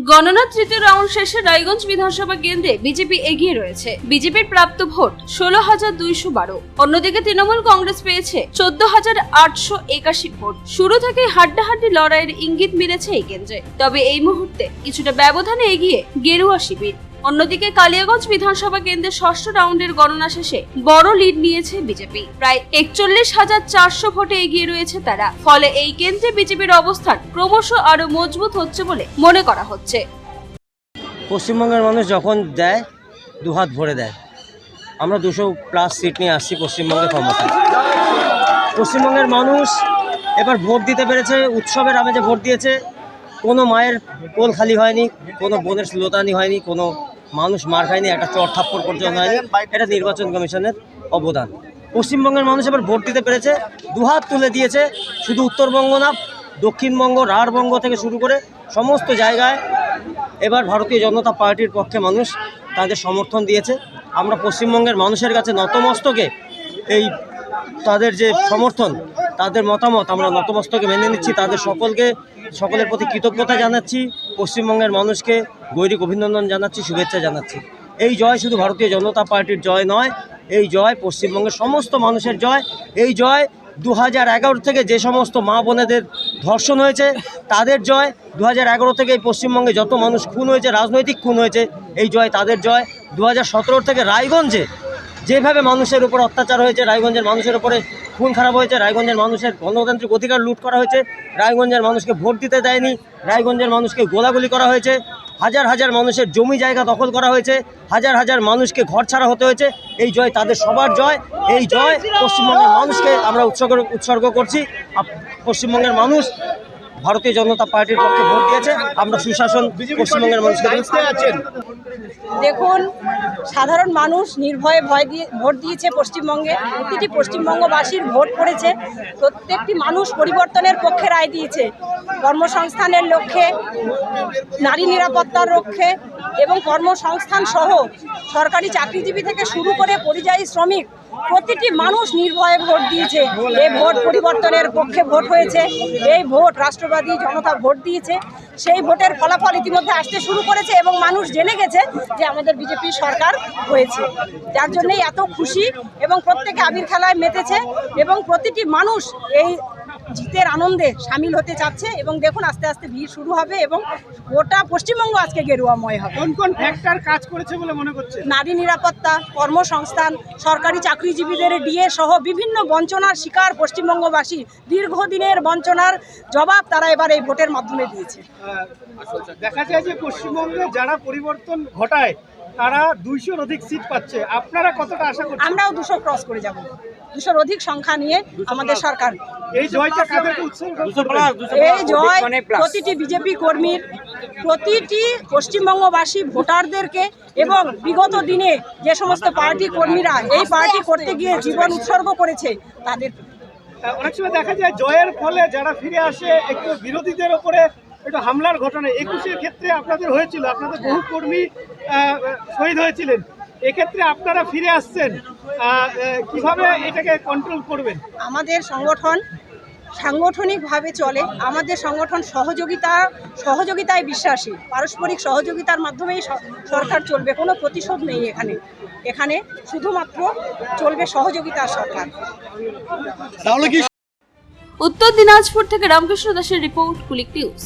গণনা তৃতীয় রাউন্ড শেষে রায়গঞ্জ বিধানসভা কেন্দ্রে বিজেপি এগিয়ে রয়েছে। বিজেপির প্রাপ্ত ভোট 16,212। অন্যদিকে তৃণমূল কংগ্রেস পেয়েছে 14,881 ভোট। শুরু থেকেই হাড্ডাহাড্ডি লড়াইয়ের ইঙ্গিত মিলেছে এই কেন্দ্রে, তবে এই মুহূর্তে কিছুটা ব্যবধানে এগিয়ে গেরুয়া শিবির। অন্যদিকে কালিয়াগঞ্জ বিধানসভা কেন্দ্রের ষষ্ঠ রাউন্ডের গণনা শেষে বড় লিড নিয়েছে বিজেপি। প্রায় 41,400 ভোটে এগিয়ে রয়েছে তারা। ফলে এই কেন্দ্রে বিজেপির অবস্থান ক্রমশ আরো মজবুত হচ্ছে বলে মনে করা হচ্ছে। পশ্চিমবঙ্গের মানুষ যখন দেয় দুহাত ভরে দেয়। আমরা 200+ সিট নিয়ে আসছি পশ্চিমবঙ্গের ক্ষমতায়। পশ্চিমবঙ্গের মানুষ এবার ভোট দিতে পেরেছে, উৎসবের আমেজে ভোট দিয়েছে। কোনো মায়ের কোল খালি হয়নি, কোনো বোনের শ্লোতানি হয়নি, কোনো মানুষ মার খায়নি, একটা চর থাপ্পড় পর্যন্ত হয়নি। এটা নির্বাচন কমিশনের অবদান। পশ্চিমবঙ্গের মানুষ এবার ভোট দিতে পেরেছে, দুহাত তুলে দিয়েছে। শুধু উত্তরবঙ্গ না, দক্ষিণবঙ্গ, রাঢ়বঙ্গ থেকে শুরু করে সমস্ত জায়গায় এবার ভারতীয় জনতা পার্টির পক্ষে মানুষ তাদের সমর্থন দিয়েছে। আমরা পশ্চিমবঙ্গের মানুষের কাছে নতমস্তকে এই তাদের যে সমর্থন, তাদের মতামত আমরা নতমস্তকে মেনে নিচ্ছি। তাদের সকলের প্রতি কৃতজ্ঞতা জানাচ্ছি। পশ্চিমবঙ্গের মানুষকে গৈরিক অভিনন্দন জানাচ্ছি, শুভেচ্ছা জানাচ্ছি। এই জয় শুধু ভারতীয় জনতা পার্টির জয় নয়, এই জয় পশ্চিমবঙ্গের সমস্ত মানুষের জয়। এই জয় 2011 থেকে যে সমস্ত মা বোনেদের ধর্ষণ হয়েছে তাদের জয়। 2011 থেকে এই পশ্চিমবঙ্গে যত মানুষ খুন হয়েছে, রাজনৈতিক খুন হয়েছে, এই জয় তাদের জয়। 2017 থেকে রায়গঞ্জে যেভাবে মানুষের উপর অত্যাচার হয়েছে, রায়গঞ্জের মানুষের উপরে খুন খারাপ হয়েছে, রায়গঞ্জের মানুষের গণতান্ত্রিক অধিকার লুট করা হয়েছে, রায়গঞ্জের মানুষকে ভোট দিতে দেয়নি, রায়গঞ্জের মানুষকে গোলাগুলি করা হয়েছে, হাজার হাজার মানুষের জমি জায়গা দখল করা হয়েছে, হাজার হাজার মানুষকে ঘর ছাড়া হতে হয়েছে। এই জয় তাদের সবার জয়। এই জয় পশ্চিমবঙ্গের মানুষকে আমরা উৎসর্গ করছি। পশ্চিমবঙ্গের মানুষ ভারতীয় জনতা পার্টির পক্ষে ভোট দিয়েছে। আমরা সুশাসন পশ্চিমবঙ্গের মানুষকে আছেন। দেখুন, সাধারণ মানুষ নির্ভয়ে ভোট দিয়েছে পশ্চিমবঙ্গে। প্রতিটি পশ্চিমবঙ্গবাসীর ভোট পড়েছে। প্রত্যেকটি মানুষ পরিবর্তনের পক্ষে রায় দিয়েছে। কর্মসংস্থানের লক্ষ্যে, নারী নিরাপত্তার লক্ষ্যে এবং কর্মসংস্থান সহ সরকারি চাকরিজীবী থেকে শুরু করে পরিযায়ী শ্রমিক প্রতিটি মানুষ নির্ভয়ে ভোট দিয়েছে। এই ভোট পরিবর্তনের পক্ষে ভোট হয়েছে। এই ভোট রাষ্ট্রবাদী জনতা ভোট দিয়েছে। সেই ভোটের ফলাফল ইতিমধ্যে আসতে শুরু করেছে এবং মানুষ জেনে গেছে যে আমাদের বিজেপি সরকার হয়েছে। যার জন্যই এত খুশি এবং প্রত্যেকে আবির খেলায় মেতেছে এবং প্রতিটি মানুষ এই জিতের আনন্দে সামিল হতে চাচ্ছে। এবং দেখুন, আস্তে আস্তে ভিড় শুরু হবে এবং গোটা পশ্চিমবঙ্গ আজকে গেরুয়াময় হবে। কোন কোন ফ্যাক্টর কাজ করেছে বলে মনে করছে? নারী নিরাপত্তা, কর্মসংস্থান, সরকারি চাকরিজীবীদের ডিএ সহ বিভিন্ন বঞ্চনার শিকার পশ্চিমবঙ্গবাসী। দীর্ঘদিনের বঞ্চনার জবাব তারা এবার এই ভোটের মাধ্যমে দিয়েছে। দেখা যায় যে পশ্চিমবঙ্গে যারা পরিবর্তন ঘটায় তারা 200-র অধিক সিট পাচ্ছে। আপনারা কতটা আশা করছেন? আমরাও 200 ক্রস করে যাব। 200-র অধিক সংখ্যা নিয়ে আমাদের সরকার। এই জয়টা কাদেরকে উৎসর্গ? এই জয় প্রতিটি বিজেপি কর্মীর, প্রতিটি পশ্চিমবঙ্গবাসী ভোটারদেরকে এবং বিগত দিনে যে সমস্ত পার্টি কর্মীরা এই পার্টি করতে গিয়ে জীবন উৎসর্গ করেছে তাদের। অনেক সময় দেখা যায় জয়ের ফলে যারা ফিরে আসে একটু বিরোধীদের ওপরে একটু হামলার ঘটনা 21-এর ক্ষেত্রে আপনাদের হয়েছিল। আপনাদের বহু কর্মী শহীদ হয়েছিলেন। এক্ষেত্রে আপনারা ফিরে আসছেন, কিভাবে এটাকে কন্ট্রোল করবেন? আমাদের সংগঠন সাংগঠনিকভাবে চলে। আমাদের সংগঠন সহযোগিতায় বিশ্বাসী। পারস্পরিক সহযোগিতার মাধ্যমেই সরকার চলবে। কোনো প্রতিশোধ নেই এখানে শুধুমাত্র চলবে সহযোগিতার সরকার। উত্তর দিনাজপুর থেকে রামকৃষ্ণ দাসের রিপোর্ট, কুলিক নিউজ।